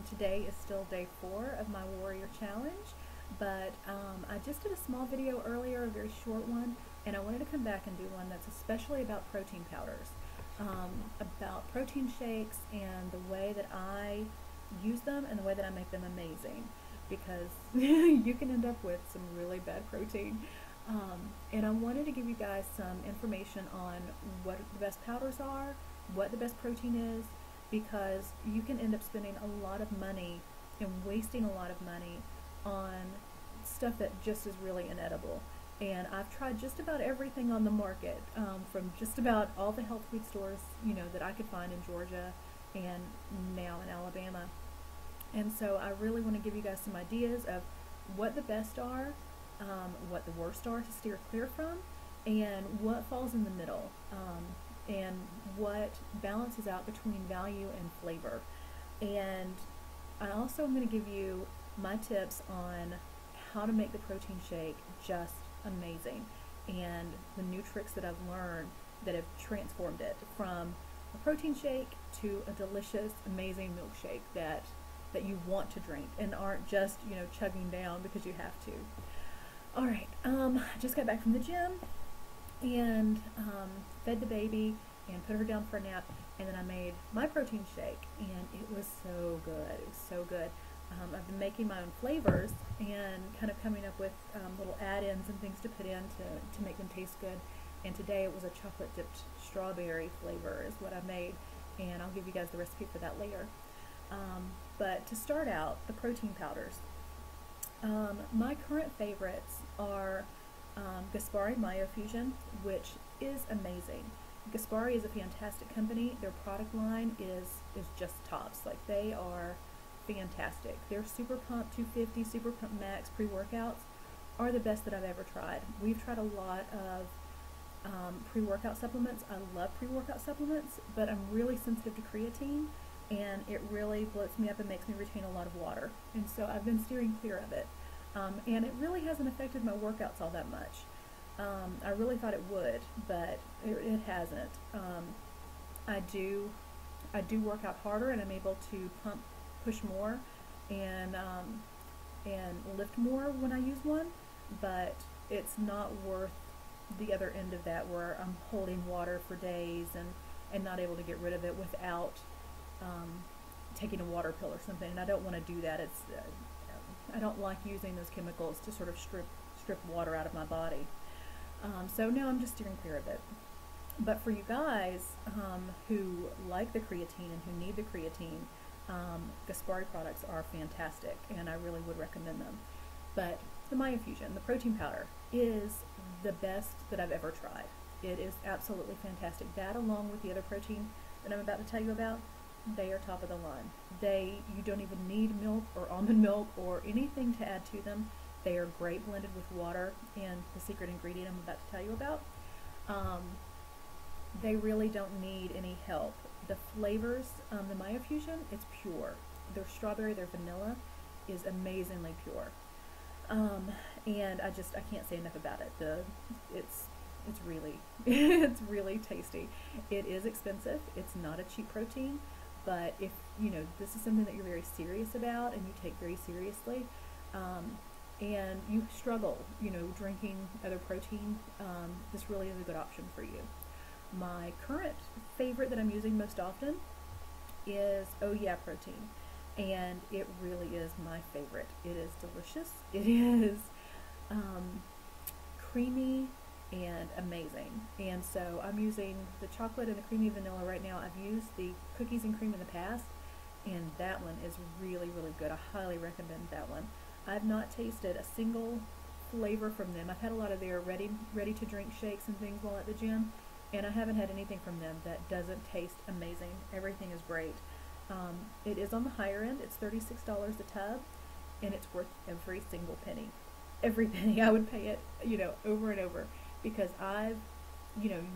Today is still day 4 of my Warrior Challenge, but I just did a small video earlier, a very short one, and I wanted to come back and do one that's especially about protein powders, about protein shakes and the way that I use them and the way that I make them amazing, because you can end up with some really bad protein. And I wanted to give you guys some information on what the best powders are, what the best protein is, because you can end up spending a lot of money and wasting a lot of money on stuff that just is really inedible. And I've tried just about everything on the market, from just about all the health food stores, that I could find in Georgia and now in Alabama. And so I really want to give you guys some ideas of what the best are, what the worst are to steer clear from, and what falls in the middle, and what balances out between value and flavor. And I also am going to give you my tips on how to make the protein shake just amazing, and the new tricks that I've learned that have transformed it from a protein shake to a delicious, amazing milkshake that you want to drink and aren't just, chugging down because you have to. All right, I just got back from the gym and fed the baby and put her down for a nap, and then I made my protein shake, and it was so good. It was so good. I've been making my own flavors and kind of coming up with little add-ins and things to put in to make them taste good. And today it was a chocolate dipped strawberry flavor is what I made, and I'll give you guys the recipe for that later. But to start out, the protein powders. My current favorites are Gaspari Mayo Fusion, which is amazing. Gaspari is a fantastic company. Their product line is just tops. Like, they are fantastic. Their Super Pump 250, Super Pump Max pre-workouts are the best that I've ever tried. We've tried a lot of pre-workout supplements. I love pre-workout supplements, but I'm really sensitive to creatine, and it really bloats me up and makes me retain a lot of water. And so I've been steering clear of it. And it really hasn't affected my workouts all that much. I really thought it would, but it hasn't. I do work out harder, and I'm able to push more, and lift more when I use one, but it's not worth the other end of that, where I'm holding water for days and not able to get rid of it without taking a water pill or something. And I don't want to do that. I don't like using those chemicals to sort of strip water out of my body. So now I'm just steering clear of it. But for you guys who like the creatine and who need the creatine, Gaspari products are fantastic, and I really would recommend them. But the Myofusion, the protein powder, is the best that I've ever tried. It is absolutely fantastic. That, along with the other protein that I'm about to tell you about, they are top of the line. You don't even need milk or almond milk or anything to add to them. They are great blended with water and the secret ingredient I'm about to tell you about. They really don't need any help. The flavors, the Myofusion, it's pure. Their strawberry, their vanilla is amazingly pure. And I can't say enough about it. It's really it's really tasty. It is expensive. It's not a cheap protein, but if this is something that you're very serious about and you take very seriously, and you struggle, drinking other protein, this really is a good option for you. My current favorite that I'm using most often is Oh Yeah Protein, and it really is my favorite. It is delicious. It is creamy and amazing. And so I'm using the chocolate and the creamy vanilla right now. I've used the cookies and cream in the past, and that one is really, really good. I highly recommend that one. I've not tasted a single flavor from them. I've had a lot of their ready to drink shakes and things while at the gym, and I haven't had anything from them that doesn't taste amazing. Everything is great. It is on the higher end. It's $36 a tub, and it's worth every single penny. Every penny. I would pay it, over and over, because I've,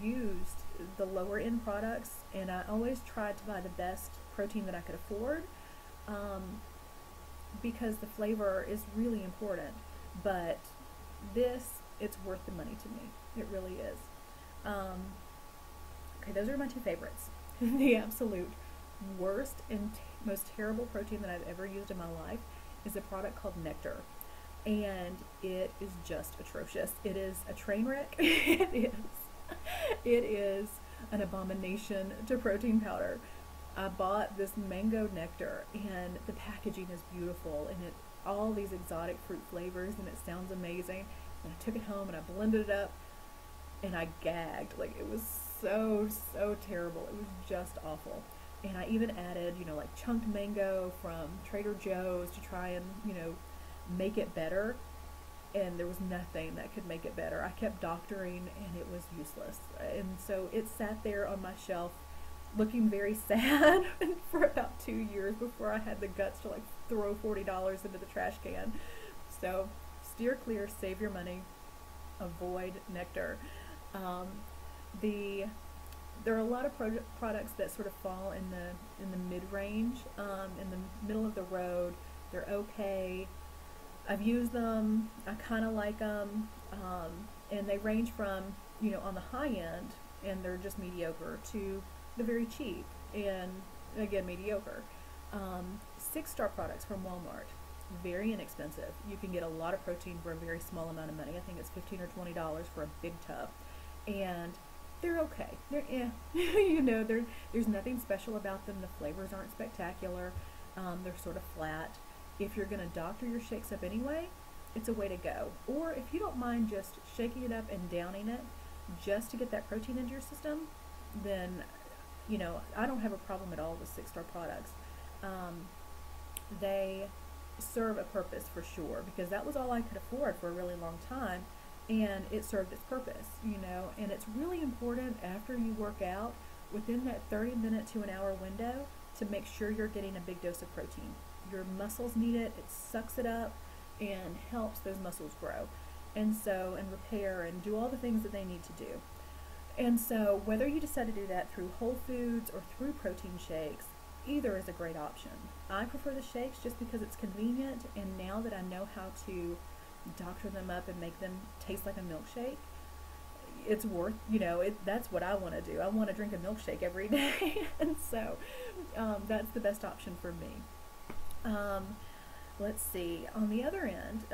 used the lower end products, and I always tried to buy the best protein that I could afford, because the flavor is really important. But it's worth the money to me. It really is. Okay, those are my two favorites. The absolute worst and most terrible protein that I've ever used in my life is a product called Nectar. And it is just atrocious. It is a train wreck. It is an abomination to protein powder. I bought this mango nectar, and the packaging is beautiful, and it all these exotic fruit flavors, and it sounds amazing. And I took it home and I blended it up, and I gagged. Like, it was so terrible. It was just awful. And I even added, like chunked mango from Trader Joe's to try and, make it better. And there was nothing that could make it better. I kept doctoring, and it was useless. And so it sat there on my shelf looking very sad for about 2 years before I had the guts to like throw $40 into the trash can. So steer clear, save your money, avoid Nectar. There are a lot of products that sort of fall in the mid-range, in the middle of the road. They're okay. I've used them. I kind of like them, and they range from on the high end, and they're just mediocre, to the very cheap and again mediocre. 6-star products from Walmart, very inexpensive. You can get a lot of protein for a very small amount of money. I think it's $15 or $20 for a big tub, and they're okay. They're there's nothing special about them. The flavors aren't spectacular. They're sort of flat. If you're going to doctor your shakes up anyway, it's a way to go. Or if you don't mind just shaking it up and downing it just to get that protein into your system, then I don't have a problem at all with 6-star products. They serve a purpose for sure, because that was all I could afford for a really long time, and it served its purpose, and it's really important after you work out, within that 30-minute to an hour window, to make sure you're getting a big dose of protein. Your muscles need it. It sucks it up and helps those muscles grow and repair and do all the things that they need to do. And so whether you decide to do that through Whole Foods or through protein shakes, either is a great option. I prefer the shakes just because it's convenient, and now that I know how to doctor them up and make them taste like a milkshake, it's worth, that's what I want to do. I want to drink a milkshake every day. And so that's the best option for me. Let's see, on the other end,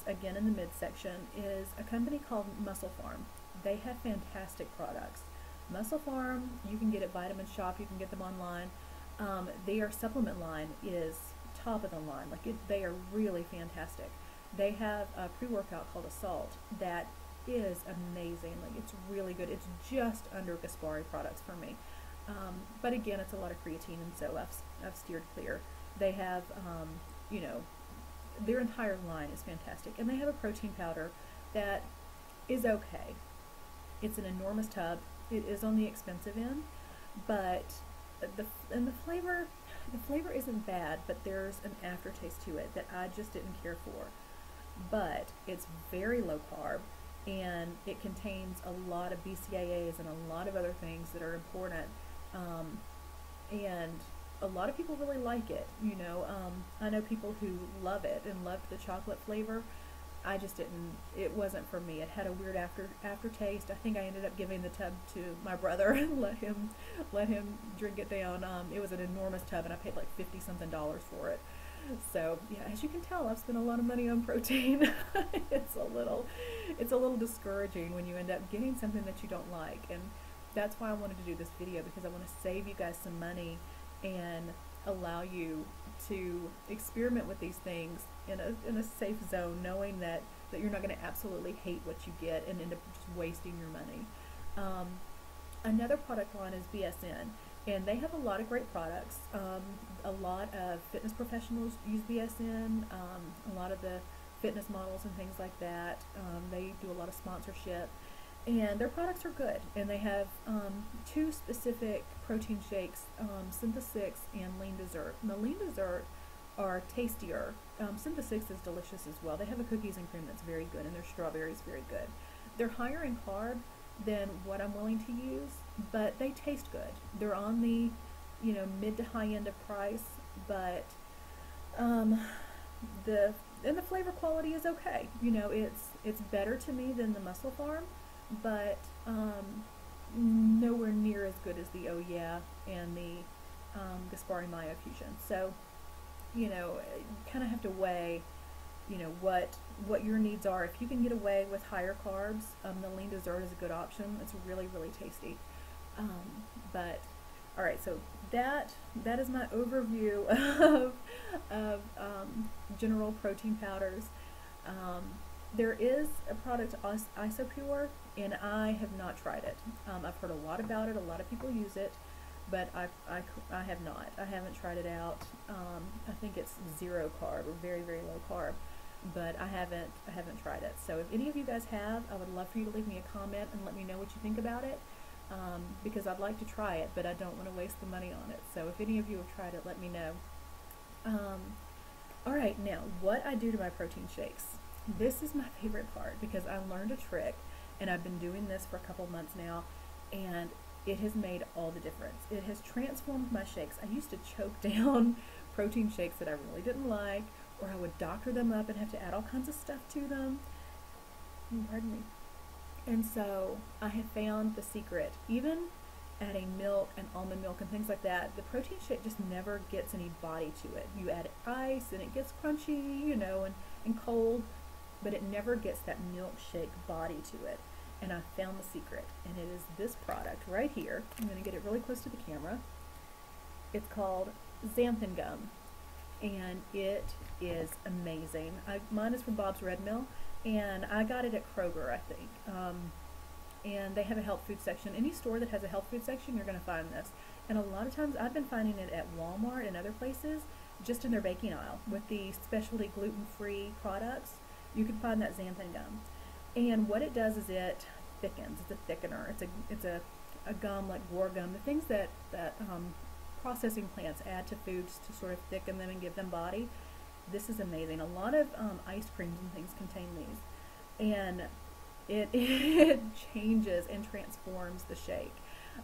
again in the midsection, is a company called Muscle Farm. They have fantastic products. Muscle Farm, you can get at Vitamin Shop, you can get them online. Their supplement line is top of the line. They are really fantastic. They have a pre-workout called Assault that is amazing. It's really good. It's just under Gaspari products for me. But again, it's a lot of creatine, and so I've steered clear. They have, their entire line is fantastic, and they have a protein powder that is okay. It's an enormous tub. It is on the expensive end, but the flavor isn't bad, but there's an aftertaste to it that I just didn't care for. But it's very low carb, and it contains a lot of BCAAs and a lot of other things that are important, and a lot of people really like it. I know people who love it and loved the chocolate flavor. I just didn't. It wasn't for me. It had a weird aftertaste. I think I ended up giving the tub to my brother and let him drink it down. It was an enormous tub, and I paid like $50-something for it. So yeah, as you can tell, I've spent a lot of money on protein. It's a little discouraging when you end up getting something that you don't like, and that's why I wanted to do this video, because I want to save you guys some money and allow you to experiment with these things in a safe zone, knowing that you're not going to absolutely hate what you get and end up just wasting your money. Another product line is BSN, and they have a lot of great products. A lot of fitness professionals use BSN, a lot of the fitness models and things like that. They do a lot of sponsorship, and their products are good, and they have 2 specific protein shakes, Synthesix and Lean Dessert. And the Lean Dessert are tastier. Synthesix is delicious as well. They have a cookies and cream that's very good, and their strawberry is very good. They're higher in carb than what I'm willing to use, but they taste good. They're on the mid to high end of price, but the flavor quality is okay. It's better to me than the Muscle Farm, but nowhere near as good as the Oh Yeah and the Gaspari Mayo fusion. So, you know, you kind of have to weigh, you know, what your needs are. If you can get away with higher carbs, the lean dessert is a good option. It's really, really tasty. But all right, so that is my overview of general protein powders. There is a product, Isopure, and I have not tried it. I've heard a lot about it. A lot of people use it, but I have not. I haven't tried it out. I think it's 0 carb or very, very low carb, but I haven't tried it. So if any of you guys have, I would love for you to leave me a comment and let me know what you think about it, because I'd like to try it, but I don't want to waste the money on it. So if any of you have tried it, let me know. All right, now what I do to my protein shakes. This is my favorite part because I learned a trick, and I've been doing this for a couple months now, and it has made all the difference. It has transformed my shakes. I used to choke down protein shakes that I really didn't like, or I would doctor them up and have to add all kinds of stuff to them. Pardon me. And so I have found the secret. Even adding milk and almond milk and things like that, the protein shake just never gets any body to it. You add ice and it gets crunchy, you know, and cold, but it never gets that milkshake body to it. And I found the secret, and it is this product right here. I'm going to get it really close to the camera. It's called xanthan gum, and it is amazing. Mine is from Bob's Red Mill, and I got it at Kroger, I think. And they have a health food section. Any store that has a health food section, you're going to find this. And a lot of times, I've been finding it at Walmart and other places, just in their baking aisle with the specialty gluten-free products. You can find that xanthan gum. And what it does is it thickens. It's a thickener. It's a gum like guar gum. The things that processing plants add to foods to sort of thicken them and give them body. This is amazing. A lot of ice creams and things contain these, and it changes and transforms the shake.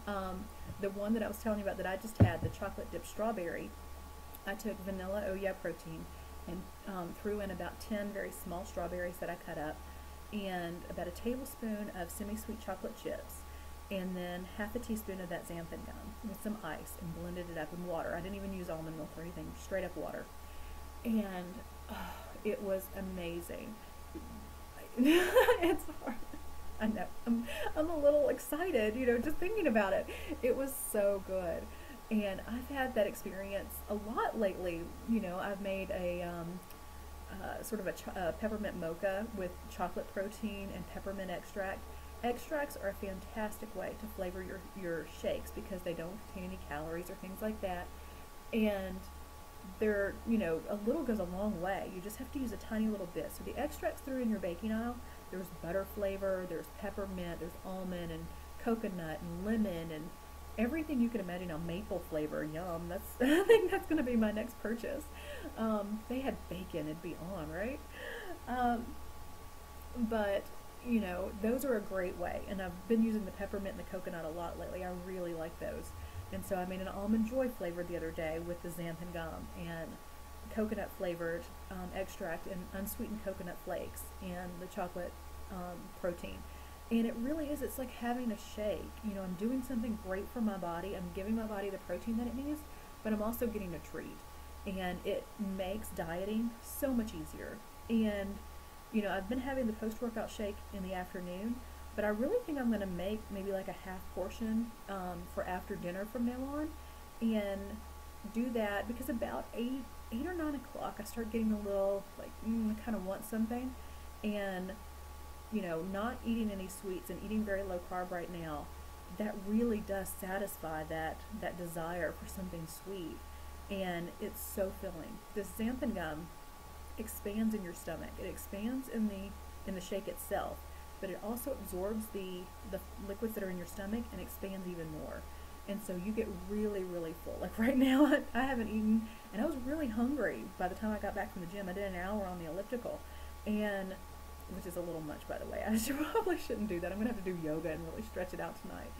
The one that I was telling you about that I just had, the chocolate dipped strawberry, I took vanilla Oya protein and threw in about 10 very small strawberries that I cut up, and about a tablespoon of semi-sweet chocolate chips, and then half a teaspoon of that xanthan gum with some ice, and blended it up in water. I didn't even use almond milk or anything, straight up water. And it was amazing. It's hard. I know. I'm a little excited, you know, just thinking about it. It was so good. And I've had that experience a lot lately. You know, I've made a sort of a peppermint mocha with chocolate protein and peppermint extract. Extracts are a fantastic way to flavor your shakes because they don't contain any calories or things like that. And they're, you know, a little goes a long way. You just have to use a tiny little bit. So the extracts through in your baking aisle, there's butter flavor, there's peppermint, there's almond and coconut and lemon and everything you can imagine. A maple flavor, yum. That's I think that's going to be my next purchase. They had bacon, it'd be on, right? But you know, those are a great way, and I've been using the peppermint and the coconut a lot lately. I really like those. And so I made an almond joy flavor the other day with the xanthan gum and coconut flavored extract and unsweetened coconut flakes and the chocolate protein. And it really is, it's like having a shake. You know, I'm doing something great for my body. I'm giving my body the protein that it needs, but I'm also getting a treat. And it makes dieting so much easier. And, you know, I've been having the post-workout shake in the afternoon, but I really think I'm going to make maybe like a half portion for after dinner from now on, and do that because about 8 or 9 o'clock I start getting a little like, I kind of want something. And you know, not eating any sweets and eating very low carb right now, that really does satisfy that desire for something sweet, and it's so filling. This xanthan gum expands in your stomach. It expands in the shake itself, but it also absorbs the liquids that are in your stomach and expands even more. And so you get really, really full. Like right now, I haven't eaten, and I was really hungry by the time I got back from the gym. I did an hour on the elliptical, and which is a little much, by the way. I probably shouldn't do that. I'm going to have to do yoga and really stretch it out tonight.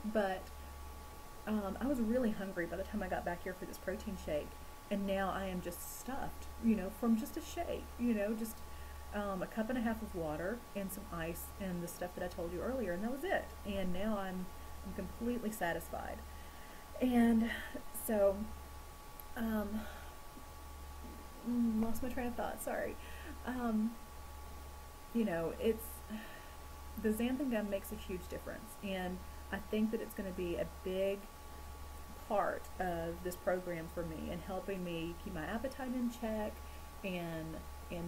But I was really hungry by the time I got back here for this protein shake, and now I am just stuffed, you know, from just a shake, you know, just a cup and a half of water and some ice and the stuff that I told you earlier, and that was it. And now I'm completely satisfied. And So, um, lost my train of thought, sorry. Um, you know, it's, the xanthan gum makes a huge difference, and I think that it's going to be a big part of this program for me and helping me keep my appetite in check and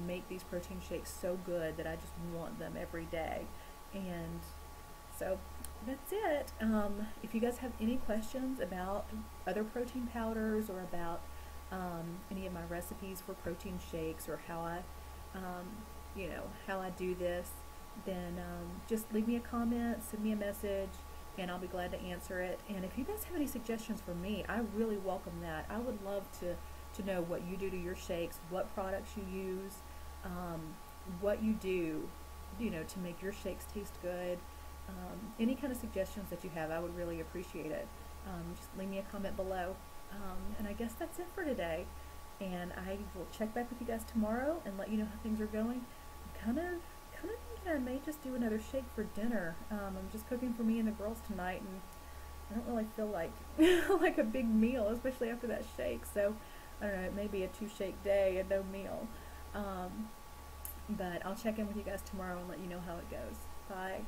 make these protein shakes so good that I just want them every day. And so that's it. If you guys have any questions about other protein powders or about any of my recipes for protein shakes or how I, how I do this, then just leave me a comment, send me a message, and I'll be glad to answer it. And if you guys have any suggestions for me, I really welcome that. I would love to know what you do to your shakes, what products you use, what you do, to make your shakes taste good. Any kind of suggestions that you have, I would really appreciate it. Just leave me a comment below. And I guess that's it for today. And I will check back with you guys tomorrow and let you know how things are going. I'm kind of thinking I may just do another shake for dinner. I'm just cooking for me and the girls tonight, and I don't really feel like like a big meal, especially after that shake. So I don't know, it may be a 2-shake day and no meal. But I'll check in with you guys tomorrow and let you know how it goes. Bye.